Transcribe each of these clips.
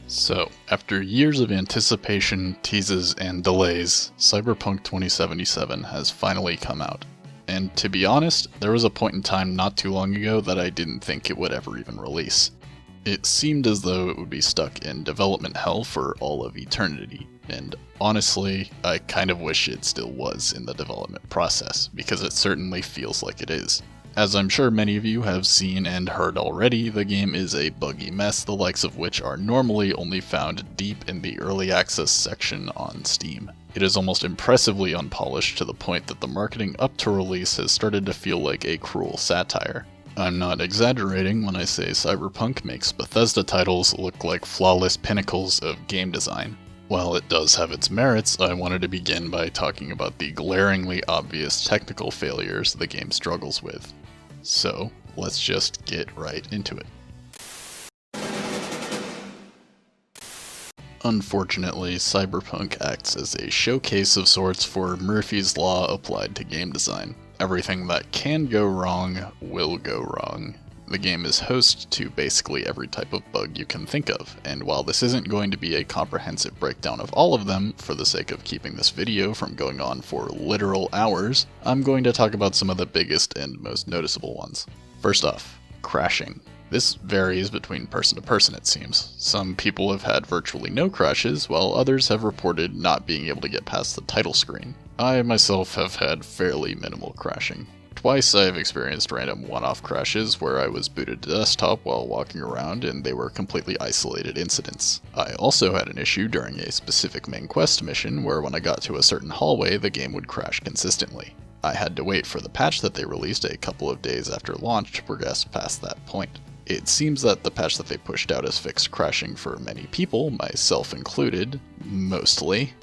So, after years of anticipation, teases, and delays, Cyberpunk 2077 has finally come out. And to be honest, there was a point in time not too long ago that I didn't think it would ever even release. It seemed as though it would be stuck in development hell for all of eternity, and honestly, I kind of wish it still was in the development process, because it certainly feels like it is. As I'm sure many of you have seen and heard already, the game is a buggy mess, the likes of which are normally only found deep in the early access section on Steam. It is almost impressively unpolished to the point that the marketing up to release has started to feel like a cruel satire. I'm not exaggerating when I say Cyberpunk makes Bethesda titles look like flawless pinnacles of game design. While it does have its merits, I wanted to begin by talking about the glaringly obvious technical failures the game struggles with. So, let's just get right into it. Unfortunately, Cyberpunk acts as a showcase of sorts for Murphy's Law applied to game design. Everything that can go wrong will go wrong. The game is host to basically every type of bug you can think of, and while this isn't going to be a comprehensive breakdown of all of them, for the sake of keeping this video from going on for literal hours, I'm going to talk about some of the biggest and most noticeable ones. First off, crashing. This varies between person to person, it seems. Some people have had virtually no crashes, while others have reported not being able to get past the title screen. I myself have had fairly minimal crashing. Twice I have experienced random one-off crashes where I was booted to desktop while walking around and they were completely isolated incidents. I also had an issue during a specific main quest mission where when I got to a certain hallway the game would crash consistently. I had to wait for the patch that they released a couple of days after launch to progress past that point. It seems that the patch that they pushed out has fixed crashing for many people, myself included, mostly,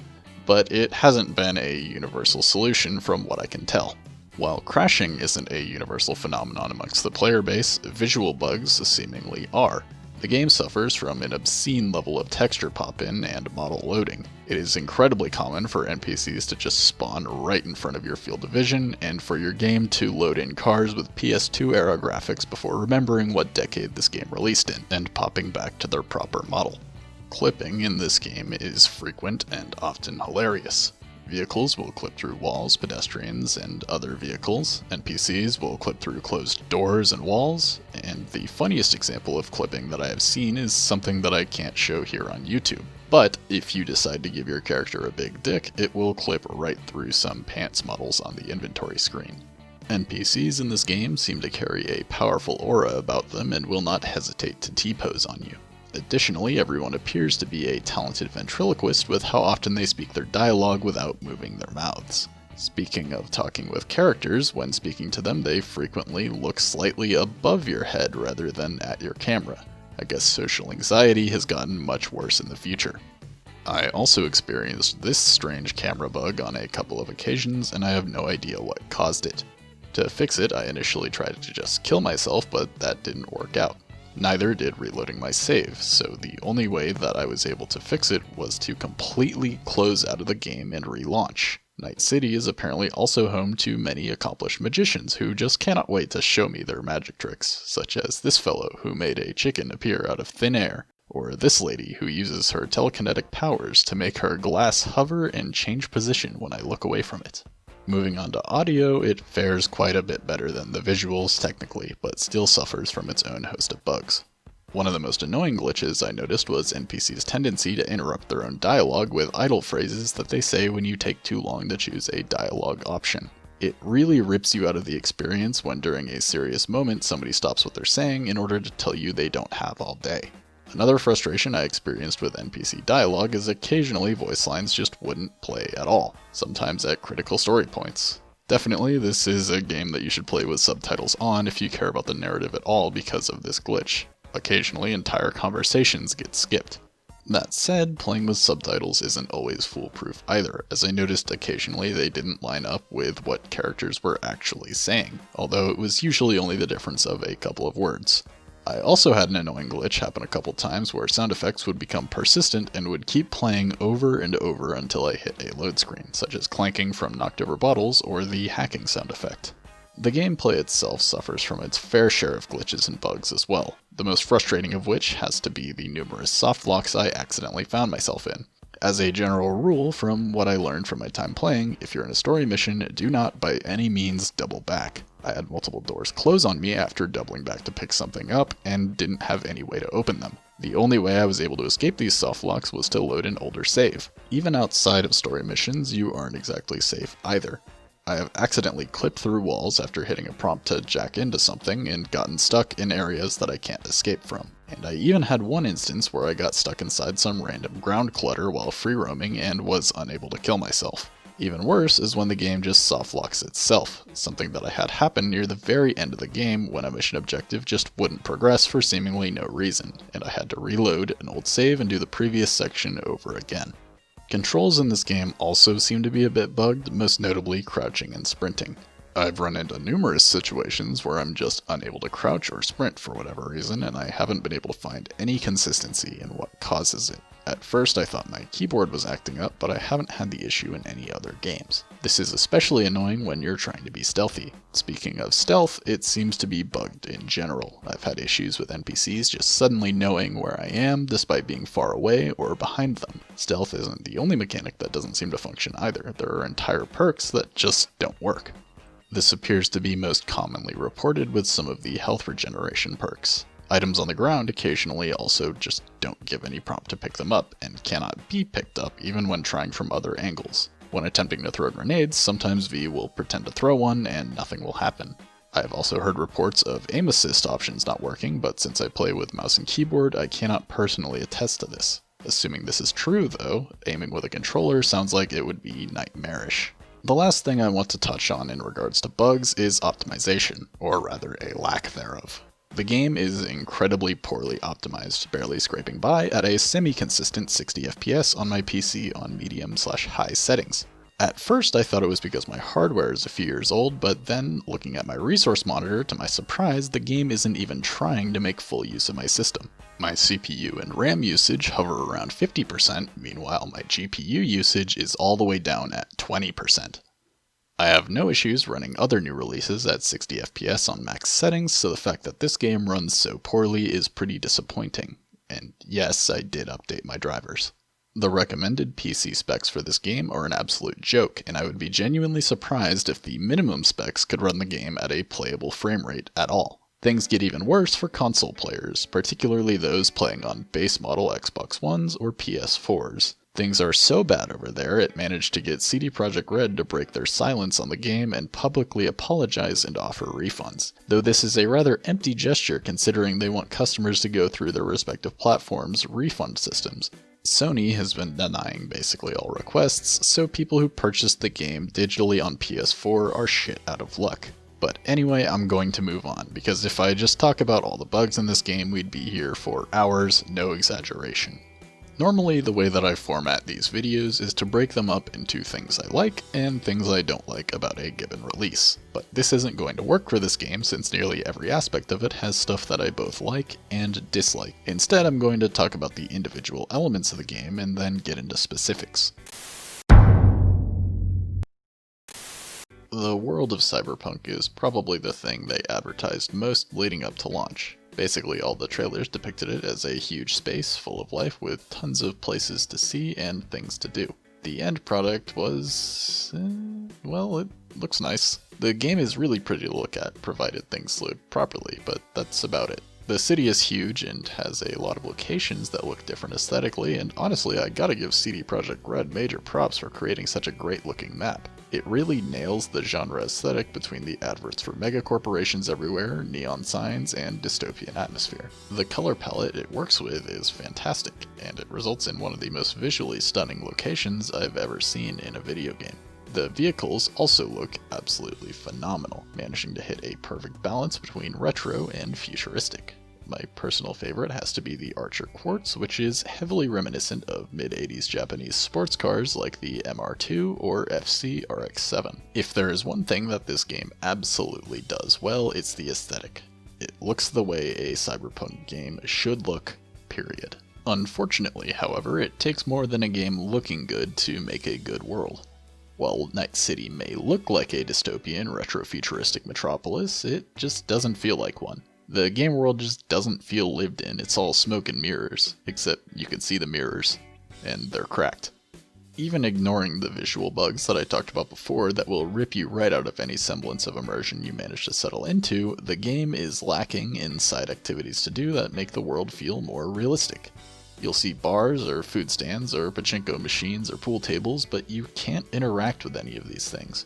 but it hasn't been a universal solution from what I can tell. While crashing isn't a universal phenomenon amongst the player base, visual bugs seemingly are. The game suffers from an obscene level of texture pop-in and model loading. It is incredibly common for NPCs to just spawn right in front of your field of vision, and for your game to load in cars with PS2 era graphics before remembering what decade this game released in, and popping back to their proper model. Clipping in this game is frequent and often hilarious. Vehicles will clip through walls, pedestrians, and other vehicles. NPCs will clip through closed doors and walls, and the funniest example of clipping that I have seen is something that I can't show here on YouTube. But if you decide to give your character a big dick, it will clip right through some pants models on the inventory screen. NPCs in this game seem to carry a powerful aura about them and will not hesitate to T-pose on you. Additionally, everyone appears to be a talented ventriloquist with how often they speak their dialogue without moving their mouths. Speaking of talking with characters, when speaking to them they frequently look slightly above your head rather than at your camera. I guess social anxiety has gotten much worse in the future. I also experienced this strange camera bug on a couple of occasions, and I have no idea what caused it. To fix it, I initially tried to just kill myself, but that didn't work out. Neither did reloading my save, so the only way that I was able to fix it was to completely close out of the game and relaunch. Night City is apparently also home to many accomplished magicians who just cannot wait to show me their magic tricks, such as this fellow who made a chicken appear out of thin air, or this lady who uses her telekinetic powers to make her glass hover and change position when I look away from it. Moving on to audio, it fares quite a bit better than the visuals technically, but still suffers from its own host of bugs. One of the most annoying glitches I noticed was NPC's tendency to interrupt their own dialogue with idle phrases that they say when you take too long to choose a dialogue option. It really rips you out of the experience when during a serious moment somebody stops what they're saying in order to tell you they don't have all day. Another frustration I experienced with NPC dialogue is occasionally voice lines just wouldn't play at all, sometimes at critical story points. Definitely, this is a game that you should play with subtitles on if you care about the narrative at all because of this glitch. Occasionally, entire conversations get skipped. That said, playing with subtitles isn't always foolproof either, as I noticed occasionally they didn't line up with what characters were actually saying, although it was usually only the difference of a couple of words. I also had an annoying glitch happen a couple times where sound effects would become persistent and would keep playing over and over until I hit a load screen, such as clanking from knocked over bottles or the hacking sound effect. The gameplay itself suffers from its fair share of glitches and bugs as well, the most frustrating of which has to be the numerous soft locks I accidentally found myself in. As a general rule, from what I learned from my time playing, if you're in a story mission, do not by any means double back. I had multiple doors close on me after doubling back to pick something up, and didn't have any way to open them. The only way I was able to escape these soft locks was to load an older save. Even outside of story missions, you aren't exactly safe either. I have accidentally clipped through walls after hitting a prompt to jack into something and gotten stuck in areas that I can't escape from. And I even had one instance where I got stuck inside some random ground clutter while free roaming and was unable to kill myself. Even worse is when the game just softlocks itself, something that I had happen near the very end of the game when a mission objective just wouldn't progress for seemingly no reason, and I had to reload an old save and do the previous section over again. Controls in this game also seem to be a bit bugged, most notably crouching and sprinting. I've run into numerous situations where I'm just unable to crouch or sprint for whatever reason, and I haven't been able to find any consistency in what causes it. At first I thought my keyboard was acting up, but I haven't had the issue in any other games. This is especially annoying when you're trying to be stealthy. Speaking of stealth, it seems to be bugged in general. I've had issues with NPCs just suddenly knowing where I am despite being far away or behind them. Stealth isn't the only mechanic that doesn't seem to function either. There are entire perks that just don't work. This appears to be most commonly reported with some of the health regeneration perks. Items on the ground occasionally also just don't give any prompt to pick them up, and cannot be picked up even when trying from other angles. When attempting to throw grenades, sometimes V will pretend to throw one and nothing will happen. I have also heard reports of aim assist options not working, but since I play with mouse and keyboard, I cannot personally attest to this. Assuming this is true though, aiming with a controller sounds like it would be nightmarish. The last thing I want to touch on in regards to bugs is optimization, or rather a lack thereof. The game is incredibly poorly optimized, barely scraping by at a semi-consistent 60 FPS on my PC on medium/high settings. At first I thought it was because my hardware is a few years old, but then looking at my resource monitor, to my surprise, the game isn't even trying to make full use of my system. My CPU and RAM usage hover around 50%, meanwhile my GPU usage is all the way down at 20%. I have no issues running other new releases at 60 FPS on max settings, so the fact that this game runs so poorly is pretty disappointing. And yes, I did update my drivers. The recommended PC specs for this game are an absolute joke, and I would be genuinely surprised if the minimum specs could run the game at a playable frame rate at all. Things get even worse for console players, particularly those playing on base model Xbox Ones or PS4s. Things are so bad over there, it managed to get CD Projekt Red to break their silence on the game and publicly apologize and offer refunds. Though this is a rather empty gesture considering they want customers to go through their respective platforms' refund systems. Sony has been denying basically all requests, so people who purchased the game digitally on PS4 are shit out of luck. But anyway, I'm going to move on, because if I just talk about all the bugs in this game, we'd be here for hours, no exaggeration. Normally, the way that I format these videos is to break them up into things I like and things I don't like about a given release. But this isn't going to work for this game since nearly every aspect of it has stuff that I both like and dislike. Instead, I'm going to talk about the individual elements of the game and then get into specifics. The world of Cyberpunk is probably the thing they advertised most leading up to launch. Basically, all the trailers depicted it as a huge space full of life with tons of places to see and things to do. The end product was, well, it looks nice. The game is really pretty to look at, provided things look properly, but that's about it. The city is huge and has a lot of locations that look different aesthetically, and honestly, I gotta give CD Projekt Red major props for creating such a great looking map. It really nails the genre aesthetic between the adverts for mega corporations everywhere, neon signs, and dystopian atmosphere. The color palette it works with is fantastic, and it results in one of the most visually stunning locations I've ever seen in a video game. The vehicles also look absolutely phenomenal, managing to hit a perfect balance between retro and futuristic. My personal favorite has to be the Archer Quartz, which is heavily reminiscent of mid-80s Japanese sports cars like the MR2 or FC RX-7. If there is one thing that this game absolutely does well, it's the aesthetic. It looks the way a Cyberpunk game should look, period. Unfortunately, however, it takes more than a game looking good to make a good world. While Night City may look like a dystopian, retro-futuristic metropolis, it just doesn't feel like one. The game world just doesn't feel lived in, it's all smoke and mirrors, except you can see the mirrors, and they're cracked. Even ignoring the visual bugs that I talked about before that will rip you right out of any semblance of immersion you manage to settle into, the game is lacking in side activities to do that make the world feel more realistic. You'll see bars or food stands or pachinko machines or pool tables, but you can't interact with any of these things.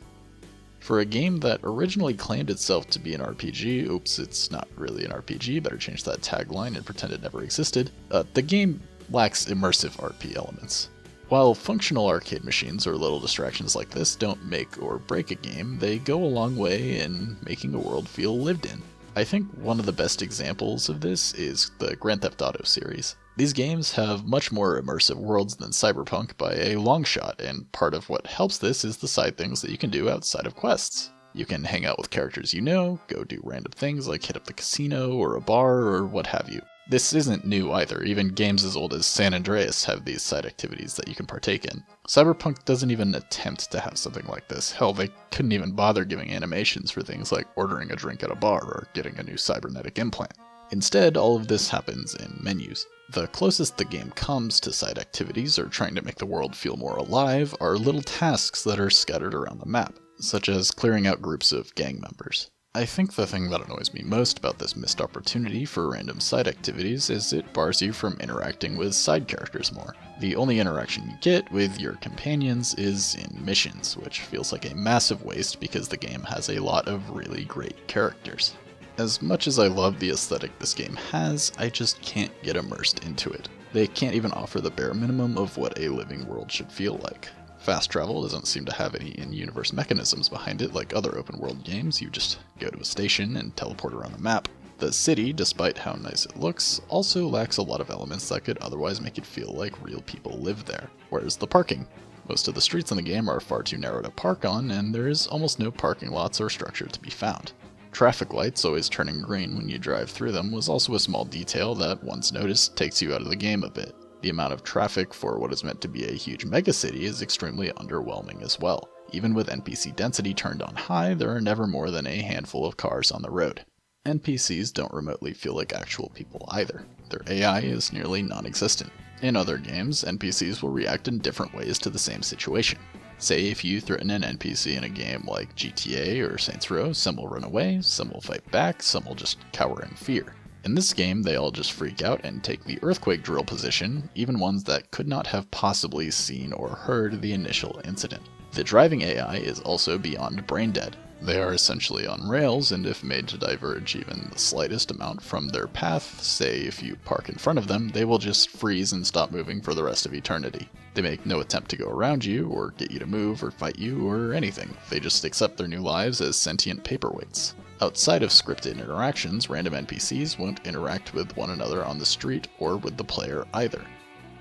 For a game that originally claimed itself to be an RPG, oops, it's not really an RPG, better change that tagline and pretend it never existed, the game lacks immersive RP elements. While functional arcade machines or little distractions like this don't make or break a game, they go a long way in making a world feel lived in. I think one of the best examples of this is the Grand Theft Auto series. These games have much more immersive worlds than Cyberpunk by a long shot, and part of what helps this is the side things that you can do outside of quests. You can hang out with characters you know, go do random things like hit up the casino or a bar or what have you. This isn't new either, even games as old as San Andreas have these side activities that you can partake in. Cyberpunk doesn't even attempt to have something like this. Hell, they couldn't even bother giving animations for things like ordering a drink at a bar or getting a new cybernetic implant. Instead, all of this happens in menus. The closest the game comes to side activities or trying to make the world feel more alive are little tasks that are scattered around the map, such as clearing out groups of gang members. I think the thing that annoys me most about this missed opportunity for random side activities is it bars you from interacting with side characters more. The only interaction you get with your companions is in missions, which feels like a massive waste because the game has a lot of really great characters. As much as I love the aesthetic this game has, I just can't get immersed into it. They can't even offer the bare minimum of what a living world should feel like. Fast travel doesn't seem to have any in-universe mechanisms behind it like other open-world games. You just go to a station and teleport around the map. The city, despite how nice it looks, also lacks a lot of elements that could otherwise make it feel like real people live there. Where's the parking? Most of the streets in the game are far too narrow to park on, and there is almost no parking lots or structure to be found. Traffic lights always turning green when you drive through them was also a small detail that, once noticed, takes you out of the game a bit. The amount of traffic for what is meant to be a huge megacity is extremely underwhelming as well. Even with NPC density turned on high, there are never more than a handful of cars on the road. NPCs don't remotely feel like actual people either. Their AI is nearly non-existent. In other games, NPCs will react in different ways to the same situation. Say if you threaten an NPC in a game like GTA or Saints Row, some will run away, some will fight back, some will just cower in fear. In this game, they all just freak out and take the earthquake drill position, even ones that could not have possibly seen or heard the initial incident. The driving AI is also beyond brain dead. They are essentially on rails, and if made to diverge even the slightest amount from their path, say if you park in front of them, they will just freeze and stop moving for the rest of eternity. They make no attempt to go around you, or get you to move, or fight you, or anything. They just accept their new lives as sentient paperweights. Outside of scripted interactions, random NPCs won't interact with one another on the street or with the player either.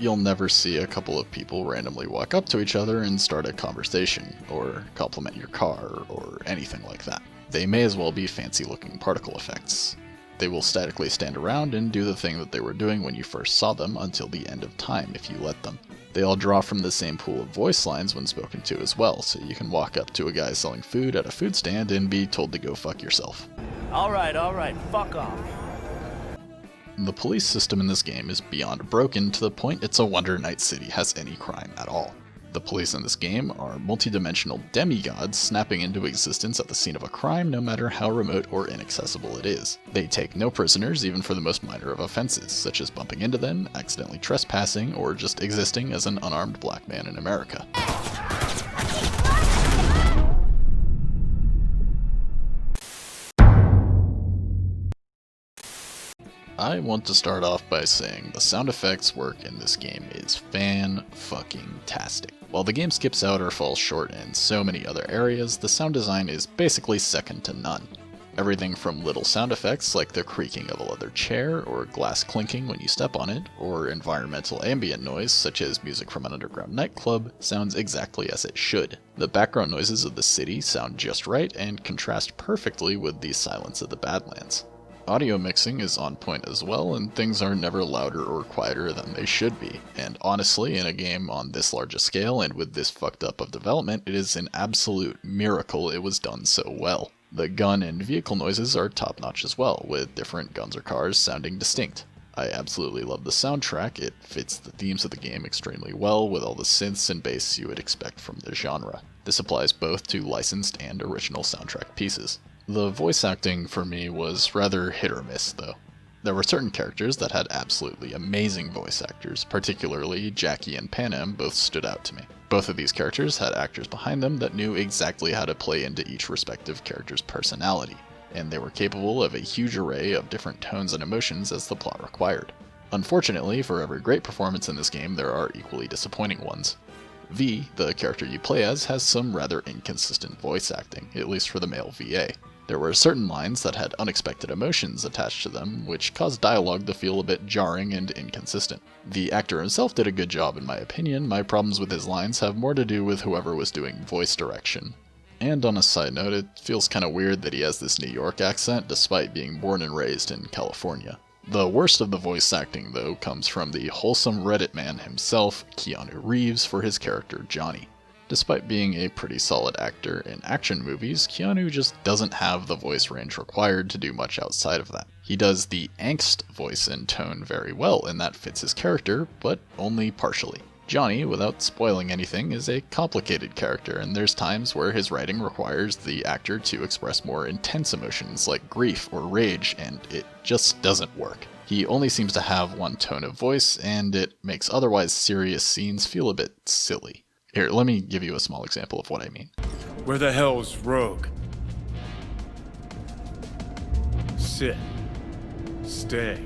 You'll never see a couple of people randomly walk up to each other and start a conversation, or compliment your car, or anything like that. They may as well be fancy-looking particle effects. They will statically stand around and do the thing that they were doing when you first saw them until the end of time if you let them. They all draw from the same pool of voice lines when spoken to as well, so you can walk up to a guy selling food at a food stand and be told to go fuck yourself. Alright, fuck off. The police system in this game is beyond broken to the point it's a wonder Night City has any crime at all. The police in this game are multidimensional demigods snapping into existence at the scene of a crime no matter how remote or inaccessible it is. They take no prisoners even for the most minor of offenses, such as bumping into them, accidentally trespassing, or just existing as an unarmed black man in America. I want to start off by saying the sound effects work in this game is fan-fucking-tastic. While the game skips out or falls short in so many other areas, the sound design is basically second to none. Everything from little sound effects like the creaking of a leather chair, or glass clinking when you step on it, or environmental ambient noise such as music from an underground nightclub, sounds exactly as it should. The background noises of the city sound just right and contrast perfectly with the silence of the Badlands. Audio mixing is on point as well, and things are never louder or quieter than they should be. And honestly, in a game on this large a scale and with this fucked up of development, it is an absolute miracle it was done so well. The gun and vehicle noises are top notch as well, with different guns or cars sounding distinct. I absolutely love the soundtrack. It fits the themes of the game extremely well with all the synths and bass you would expect from the genre. This applies both to licensed and original soundtrack pieces. The voice acting for me was rather hit or miss though. There were certain characters that had absolutely amazing voice actors, particularly Jackie and Panem both stood out to me. Both of these characters had actors behind them that knew exactly how to play into each respective character's personality, and they were capable of a huge array of different tones and emotions as the plot required. Unfortunately, for every great performance in this game, there are equally disappointing ones. V, the character you play as, has some rather inconsistent voice acting, at least for the male VA. There were certain lines that had unexpected emotions attached to them, which caused dialogue to feel a bit jarring and inconsistent. The actor himself did a good job in my opinion. My problems with his lines have more to do with whoever was doing voice direction. And on a side note, it feels kinda weird that he has this New York accent despite being born and raised in California. The worst of the voice acting, though, comes from the wholesome Reddit man himself, Keanu Reeves, for his character Johnny. Despite being a pretty solid actor in action movies, Keanu just doesn't have the voice range required to do much outside of that. He does the angst voice and tone very well, and that fits his character, but only partially. Johnny, without spoiling anything, is a complicated character, and there's times where his writing requires the actor to express more intense emotions like grief or rage, and it just doesn't work. He only seems to have one tone of voice, and it makes otherwise serious scenes feel a bit silly. Here, let me give you a small example of what I mean. Where the hell's Rogue? Sit. Stay.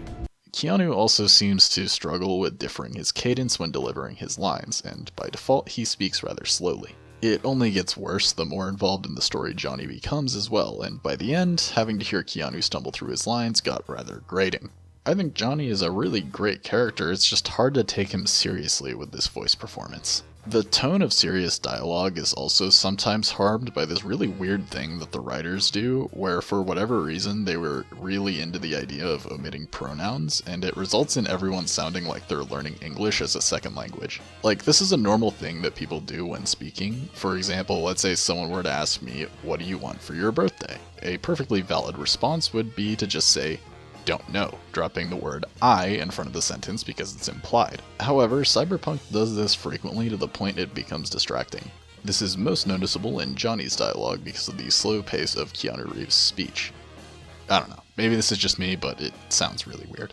Keanu also seems to struggle with differing his cadence when delivering his lines, and by default he speaks rather slowly. It only gets worse the more involved in the story Johnny becomes as well, and by the end, having to hear Keanu stumble through his lines got rather grating. I think Johnny is a really great character, it's just hard to take him seriously with this voice performance. The tone of serious dialogue is also sometimes harmed by this really weird thing that the writers do, where for whatever reason they were really into the idea of omitting pronouns, and it results in everyone sounding like they're learning English as a second language. Like, this is a normal thing that people do when speaking. For example, let's say someone were to ask me, "What do you want for your birthday?" A perfectly valid response would be to just say, "Don't know," dropping the word I in front of the sentence because it's implied. However, Cyberpunk does this frequently to the point it becomes distracting. This is most noticeable in Johnny's dialogue because of the slow pace of Keanu Reeves' speech. I don't know, maybe this is just me, but it sounds really weird.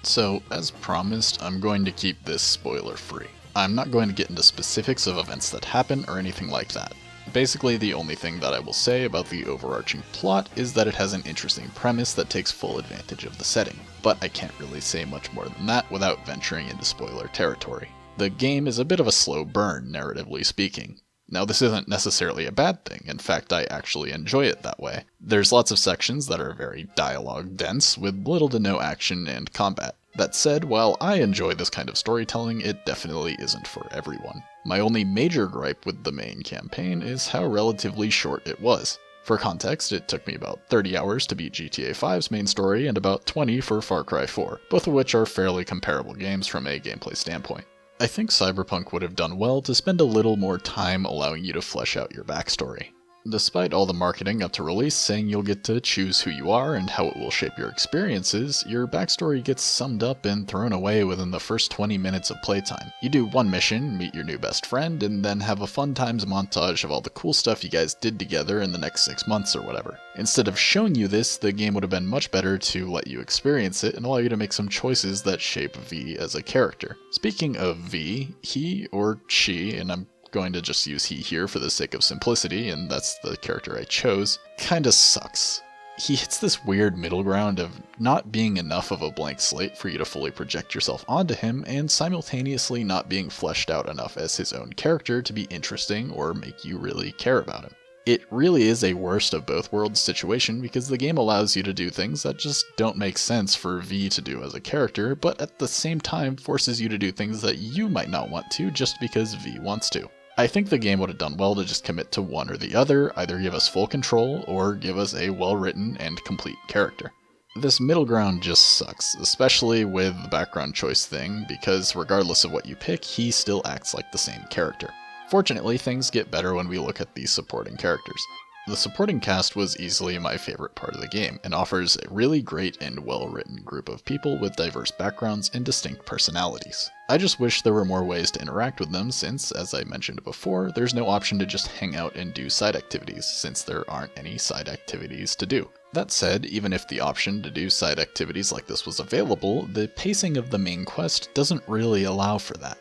So, as promised, I'm going to keep this spoiler free. I'm not going to get into specifics of events that happen or anything like that. Basically, the only thing that I will say about the overarching plot is that it has an interesting premise that takes full advantage of the setting, but I can't really say much more than that without venturing into spoiler territory. The game is a bit of a slow burn, narratively speaking. Now, this isn't necessarily a bad thing, in fact I actually enjoy it that way. There's lots of sections that are very dialogue dense, with little to no action and combat. That said, while I enjoy this kind of storytelling, it definitely isn't for everyone. My only major gripe with the main campaign is how relatively short it was. For context, it took me about 30 hours to beat GTA 5's main story and about 20 for Far Cry 4, both of which are fairly comparable games from a gameplay standpoint. I think Cyberpunk would have done well to spend a little more time allowing you to flesh out your backstory. Despite all the marketing up to release saying you'll get to choose who you are and how it will shape your experiences, your backstory gets summed up and thrown away within the first 20 minutes of playtime. You do one mission, meet your new best friend, and then have a fun times montage of all the cool stuff you guys did together in the next 6 months or whatever. Instead of showing you this, the game would have been much better to let you experience it and allow you to make some choices that shape V as a character. Speaking of V, he or she, and I'm going to just use he here for the sake of simplicity, and that's the character I chose, kinda sucks. He hits this weird middle ground of not being enough of a blank slate for you to fully project yourself onto him, and simultaneously not being fleshed out enough as his own character to be interesting or make you really care about him. It really is a worst of both worlds situation because the game allows you to do things that just don't make sense for V to do as a character, but at the same time forces you to do things that you might not want to just because V wants to. I think the game would have done well to just commit to one or the other, either give us full control or give us a well-written and complete character. This middle ground just sucks, especially with the background choice thing, because regardless of what you pick, he still acts like the same character. Fortunately, things get better when we look at the supporting characters. The supporting cast was easily my favorite part of the game, and offers a really great and well-written group of people with diverse backgrounds and distinct personalities. I just wish there were more ways to interact with them since, as I mentioned before, there's no option to just hang out and do side activities, since there aren't any side activities to do. That said, even if the option to do side activities like this was available, the pacing of the main quest doesn't really allow for that.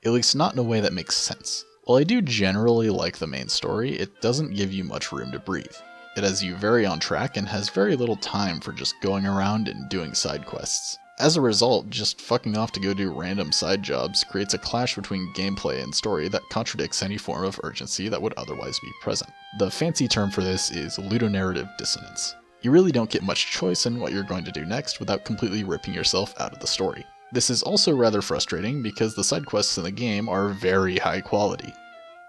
At least not in a way that makes sense. While I do generally like the main story, it doesn't give you much room to breathe. It has you very on track and has very little time for just going around and doing side quests. As a result, just fucking off to go do random side jobs creates a clash between gameplay and story that contradicts any form of urgency that would otherwise be present. The fancy term for this is ludonarrative dissonance. You really don't get much choice in what you're going to do next without completely ripping yourself out of the story. This is also rather frustrating because the side quests in the game are very high quality.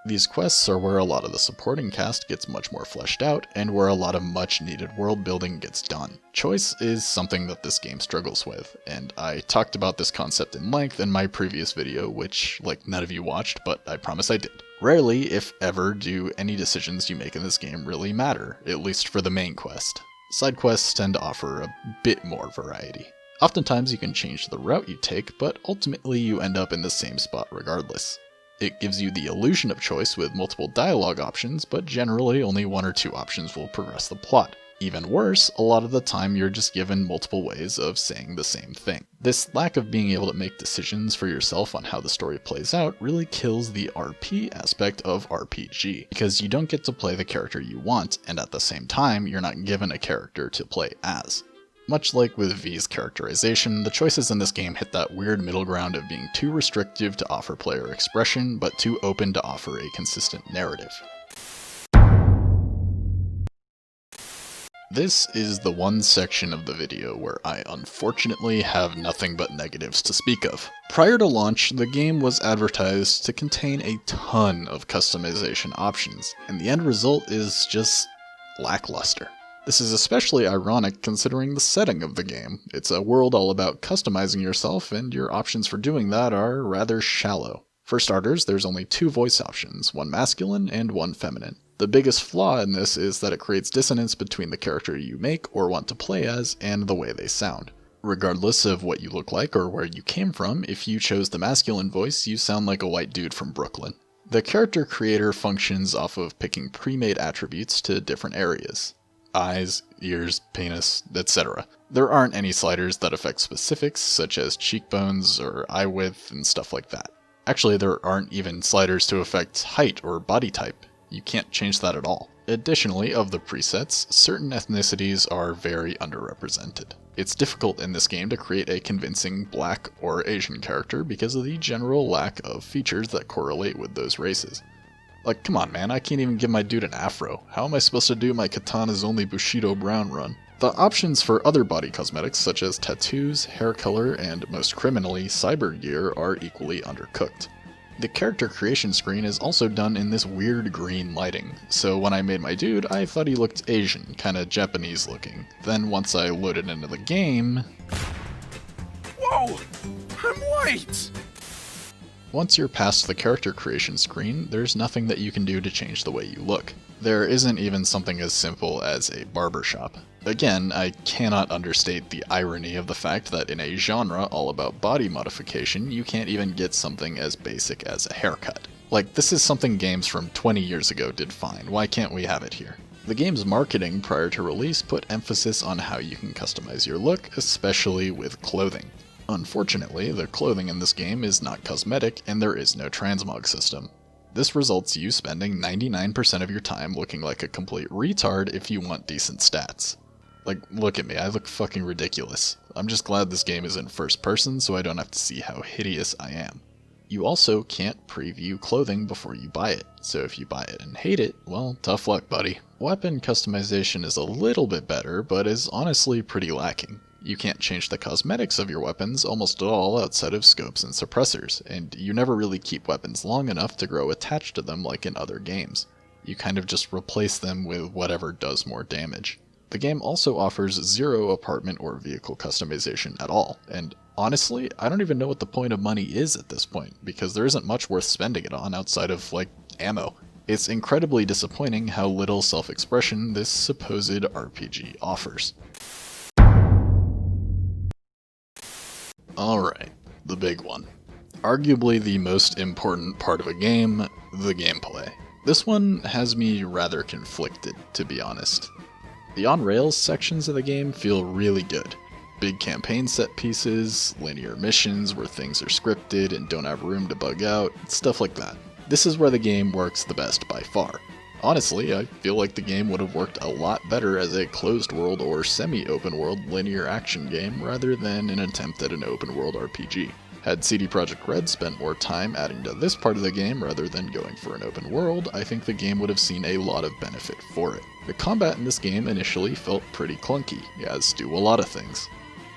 These quests are where a lot of the supporting cast gets much more fleshed out, and where a lot of much needed world building gets done. Choice is something that this game struggles with, and I talked about this concept in length in my previous video, which, like, none of you watched, but I promise I did. Rarely, if ever, do any decisions you make in this game really matter, at least for the main quest. Side quests tend to offer a bit more variety. Oftentimes you can change the route you take, but ultimately you end up in the same spot regardless. It gives you the illusion of choice with multiple dialogue options, but generally only one or two options will progress the plot. Even worse, a lot of the time you're just given multiple ways of saying the same thing. This lack of being able to make decisions for yourself on how the story plays out really kills the RP aspect of RPG, because you don't get to play the character you want, and at the same time you're not given a character to play as. Much like with V's characterization, the choices in this game hit that weird middle ground of being too restrictive to offer player expression, but too open to offer a consistent narrative. This is the one section of the video where I unfortunately have nothing but negatives to speak of. Prior to launch, the game was advertised to contain a ton of customization options, and the end result is just lackluster. This is especially ironic considering the setting of the game. It's a world all about customizing yourself, and your options for doing that are rather shallow. For starters, there's only two voice options, one masculine and one feminine. The biggest flaw in this is that it creates dissonance between the character you make or want to play as and the way they sound. Regardless of what you look like or where you came from, if you chose the masculine voice, you sound like a white dude from Brooklyn. The character creator functions off of picking pre-made attributes to different areas. Eyes, ears, penis, etc. There aren't any sliders that affect specifics, such as cheekbones or eye width and stuff like that. Actually, there aren't even sliders to affect height or body type. You can't change that at all. Additionally, of the presets, certain ethnicities are very underrepresented. It's difficult in this game to create a convincing Black or Asian character because of the general lack of features that correlate with those races. Like, come on man, I can't even give my dude an afro. How am I supposed to do my Katana's only Bushido Brown run? The options for other body cosmetics such as tattoos, hair color, and most criminally, cyber gear are equally undercooked. The character creation screen is also done in this weird green lighting, so when I made my dude, I thought he looked Asian, kinda Japanese looking. Then once I loaded into the game... Whoa! I'm white! Once you're past the character creation screen, there's nothing that you can do to change the way you look. There isn't even something as simple as a barbershop. Again, I cannot understate the irony of the fact that in a genre all about body modification, you can't even get something as basic as a haircut. Like, this is something games from 20 years ago did fine, why can't we have it here? The game's marketing prior to release put emphasis on how you can customize your look, especially with clothing. Unfortunately, the clothing in this game is not cosmetic, and there is no transmog system. This results you spending 99% of your time looking like a complete retard if you want decent stats. Like, look at me, I look fucking ridiculous. I'm just glad this game is in first person so I don't have to see how hideous I am. You also can't preview clothing before you buy it, so if you buy it and hate it, well, tough luck, buddy. Weapon customization is a little bit better, but is honestly pretty lacking. You can't change the cosmetics of your weapons almost at all outside of scopes and suppressors, and you never really keep weapons long enough to grow attached to them like in other games. You kind of just replace them with whatever does more damage. The game also offers zero apartment or vehicle customization at all, and honestly, I don't even know what the point of money is at this point, because there isn't much worth spending it on outside of, like, ammo. It's incredibly disappointing how little self-expression this supposed RPG offers. Alright, the big one. Arguably the most important part of a game, the gameplay. This one has me rather conflicted, to be honest. The on-rails sections of the game feel really good. Big campaign set pieces, linear missions where things are scripted and don't have room to bug out, stuff like that. This is where the game works the best by far. Honestly, I feel like the game would have worked a lot better as a closed world or semi-open world linear action game rather than an attempt at an open world RPG. Had CD Projekt Red spent more time adding to this part of the game rather than going for an open world, I think the game would have seen a lot of benefit for it. The combat in this game initially felt pretty clunky, as do a lot of things.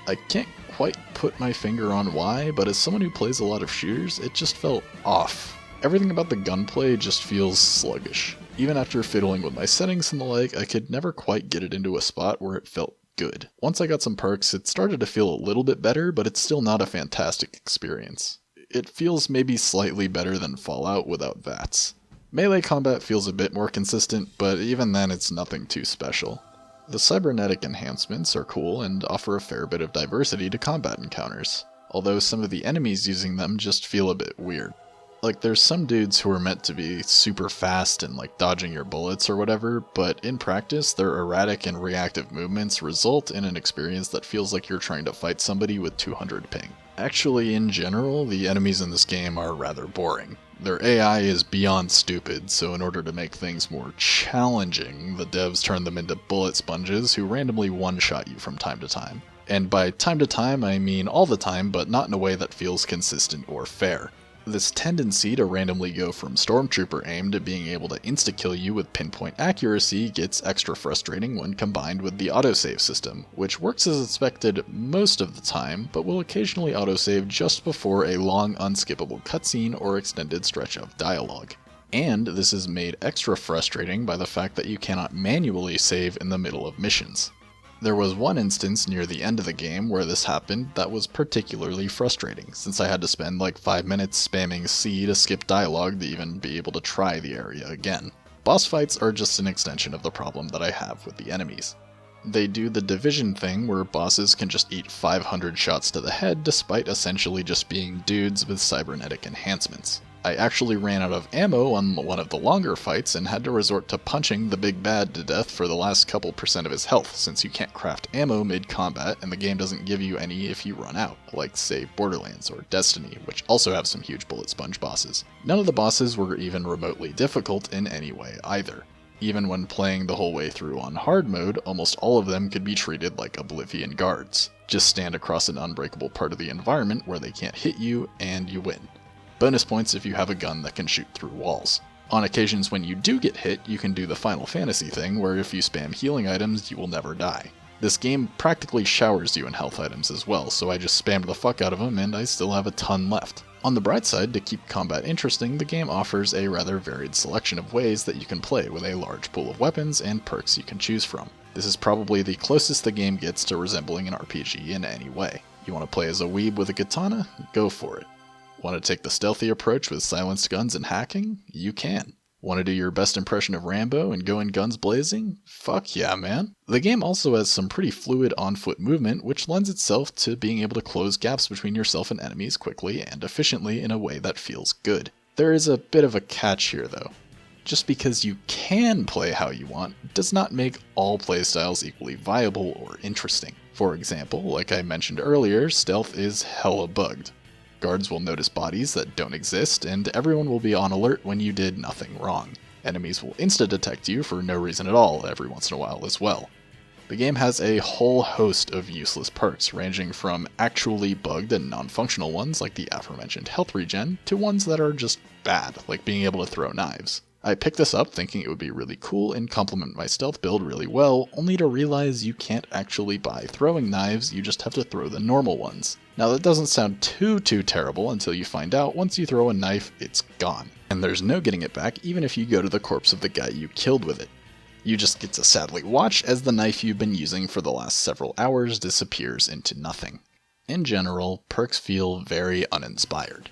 I can't quite put my finger on why, but as someone who plays a lot of shooters, it just felt off. Everything about the gunplay just feels sluggish. Even after fiddling with my settings and the like, I could never quite get it into a spot where it felt good. Once I got some perks, it started to feel a little bit better, but it's still not a fantastic experience. It feels maybe slightly better than Fallout without VATS. Melee combat feels a bit more consistent, but even then it's nothing too special. The cybernetic enhancements are cool and offer a fair bit of diversity to combat encounters, although some of the enemies using them just feel a bit weird. Like, there's some dudes who are meant to be super fast and like dodging your bullets or whatever, but in practice their erratic and reactive movements result in an experience that feels like you're trying to fight somebody with 200 ping. Actually, in general, the enemies in this game are rather boring. Their AI is beyond stupid, so in order to make things more challenging, the devs turn them into bullet sponges who randomly one-shot you from time to time. And by time to time, I mean all the time, but not in a way that feels consistent or fair. This tendency to randomly go from stormtrooper aim to being able to insta-kill you with pinpoint accuracy gets extra frustrating when combined with the autosave system, which works as expected most of the time, but will occasionally autosave just before a long unskippable cutscene or extended stretch of dialogue. And this is made extra frustrating by the fact that you cannot manually save in the middle of missions. There was one instance near the end of the game where this happened that was particularly frustrating, since I had to spend like 5 minutes spamming C to skip dialogue to even be able to try the area again. Boss fights are just an extension of the problem that I have with the enemies. They do the Division thing where bosses can just eat 500 shots to the head despite essentially just being dudes with cybernetic enhancements. I actually ran out of ammo on one of the longer fights and had to resort to punching the big bad to death for the last couple percent of his health, since you can't craft ammo mid-combat and the game doesn't give you any if you run out, like say Borderlands or Destiny, which also have some huge bullet sponge bosses. None of the bosses were even remotely difficult in any way either. Even when playing the whole way through on hard mode, almost all of them could be treated like Oblivion guards. Just stand across an unbreakable part of the environment where they can't hit you, and you win. Bonus points if you have a gun that can shoot through walls. On occasions when you do get hit, you can do the Final Fantasy thing where if you spam healing items, you will never die. This game practically showers you in health items as well, so I just spammed the fuck out of them and I still have a ton left. On the bright side, to keep combat interesting, the game offers a rather varied selection of ways that you can play with a large pool of weapons and perks you can choose from. This is probably the closest the game gets to resembling an RPG in any way. You want to play as a weeb with a katana? Go for it. Want to take the stealthy approach with silenced guns and hacking? You can. Want to do your best impression of Rambo and go in guns blazing? Fuck yeah, man. The game also has some pretty fluid on-foot movement, which lends itself to being able to close gaps between yourself and enemies quickly and efficiently in a way that feels good. There is a bit of a catch here though. Just because you can play how you want does not make all playstyles equally viable or interesting. For example, like I mentioned earlier, stealth is hella bugged. Guards will notice bodies that don't exist, and everyone will be on alert when you did nothing wrong. Enemies will insta-detect you for no reason at all every once in a while as well. The game has a whole host of useless perks, ranging from actually bugged and non-functional ones like the aforementioned health regen, to ones that are just bad, like being able to throw knives. I picked this up thinking it would be really cool and complement my stealth build really well, only to realize you can't actually buy throwing knives, you just have to throw the normal ones. Now that doesn't sound too terrible until you find out once you throw a knife, it's gone. And there's no getting it back even if you go to the corpse of the guy you killed with it. You just get to sadly watch as the knife you've been using for the last several hours disappears into nothing. In general, perks feel very uninspired.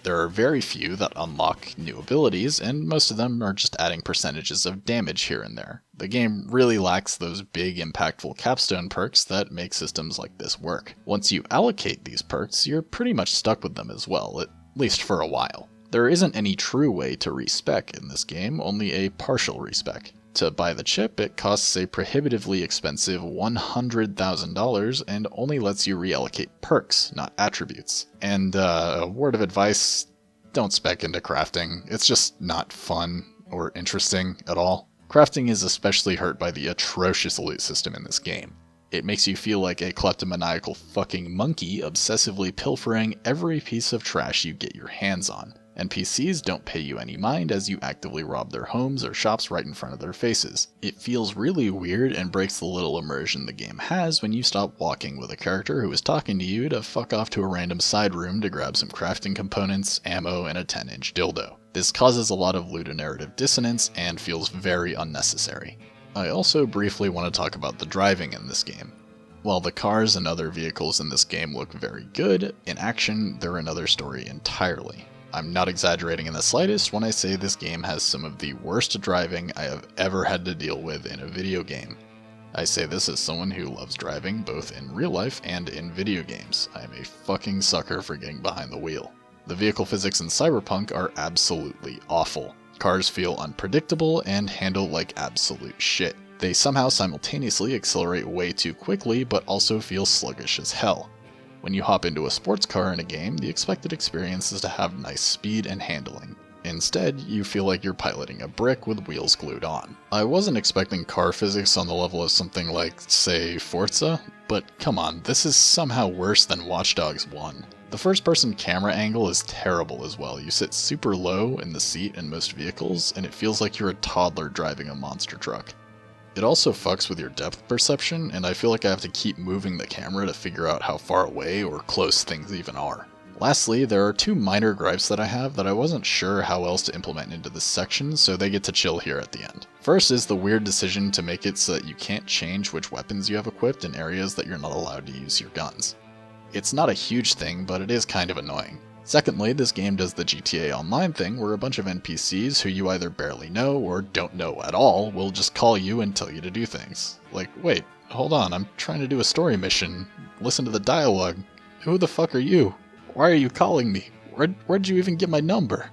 There are very few that unlock new abilities, and most of them are just adding percentages of damage here and there. The game really lacks those big, impactful capstone perks that make systems like this work. Once you allocate these perks, you're pretty much stuck with them as well, at least for a while. There isn't any true way to respec in this game, only a partial respec. To buy the chip, it costs a prohibitively expensive $100,000 and only lets you reallocate perks, not attributes. And a word of advice, don't spec into crafting. It's just not fun or interesting at all. Crafting is especially hurt by the atrocious loot system in this game. It makes you feel like a kleptomaniacal fucking monkey obsessively pilfering every piece of trash you get your hands on. NPCs don't pay you any mind as you actively rob their homes or shops right in front of their faces. It feels really weird and breaks the little immersion the game has when you stop walking with a character who is talking to you to fuck off to a random side room to grab some crafting components, ammo, and a 10-inch dildo. This causes a lot of ludonarrative dissonance and feels very unnecessary. I also briefly want to talk about the driving in this game. While the cars and other vehicles in this game look very good, in action they're another story entirely. I'm not exaggerating in the slightest when I say this game has some of the worst driving I have ever had to deal with in a video game. I say this as someone who loves driving both in real life and in video games. I am a fucking sucker for getting behind the wheel. The vehicle physics in Cyberpunk are absolutely awful. Cars feel unpredictable and handle like absolute shit. They somehow simultaneously accelerate way too quickly but also feel sluggish as hell. When you hop into a sports car in a game, the expected experience is to have nice speed and handling. Instead, you feel like you're piloting a brick with wheels glued on. I wasn't expecting car physics on the level of something like, say, Forza, but come on, this is somehow worse than Watch Dogs 1. The first-person camera angle is terrible as well. You sit super low in the seat in most vehicles, and it feels like you're a toddler driving a monster truck. It also fucks with your depth perception, and I feel like I have to keep moving the camera to figure out how far away or close things even are. Lastly, there are two minor gripes that I have that I wasn't sure how else to implement into this section, so they get to chill here at the end. First is the weird decision to make it so that you can't change which weapons you have equipped in areas that you're not allowed to use your guns. It's not a huge thing, but it is kind of annoying. Secondly, this game does the GTA Online thing where a bunch of NPCs who you either barely know or don't know at all will just call you and tell you to do things. Like, wait, hold on, I'm trying to do a story mission. Listen to the dialogue. Who the fuck are you? Why are you calling me? Where'd you even get my number?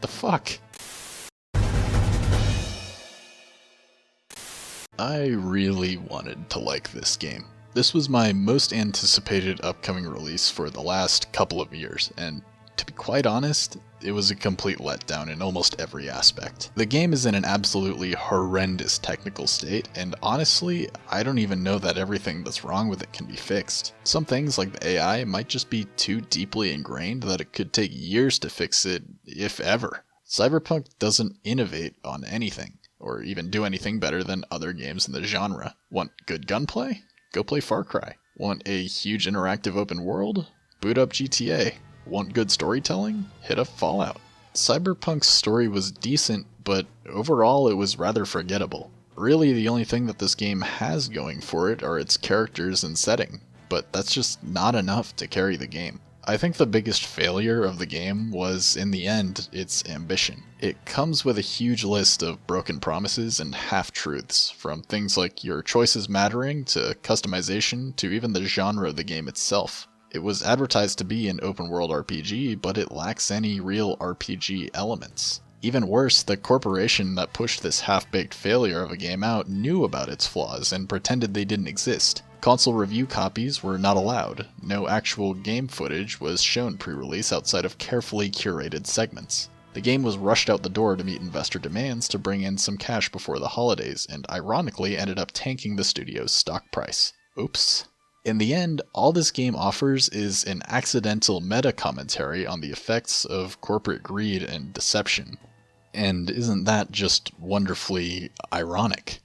The fuck? I really wanted to like this game. This was my most anticipated upcoming release for the last couple of years, and to be quite honest, it was a complete letdown in almost every aspect. The game is in an absolutely horrendous technical state, and honestly, I don't even know that everything that's wrong with it can be fixed. Some things like the AI might just be too deeply ingrained that it could take years to fix it, if ever. Cyberpunk doesn't innovate on anything, or even do anything better than other games in the genre. Want good gunplay? Go play Far Cry. Want a huge interactive open world? Boot up GTA. Want good storytelling? Hit up Fallout. Cyberpunk's story was decent, but overall it was rather forgettable. Really, the only thing that this game has going for it are its characters and setting, but that's just not enough to carry the game. I think the biggest failure of the game was, in the end, its ambition. It comes with a huge list of broken promises and half-truths, from things like your choices mattering to customization to even the genre of the game itself. It was advertised to be an open-world RPG, but it lacks any real RPG elements. Even worse, the corporation that pushed this half-baked failure of a game out knew about its flaws and pretended they didn't exist. Console review copies were not allowed. No actual game footage was shown pre-release outside of carefully curated segments. The game was rushed out the door to meet investor demands to bring in some cash before the holidays, and ironically ended up tanking the studio's stock price. Oops. In the end, all this game offers is an accidental meta-commentary on the effects of corporate greed and deception. And isn't that just wonderfully ironic?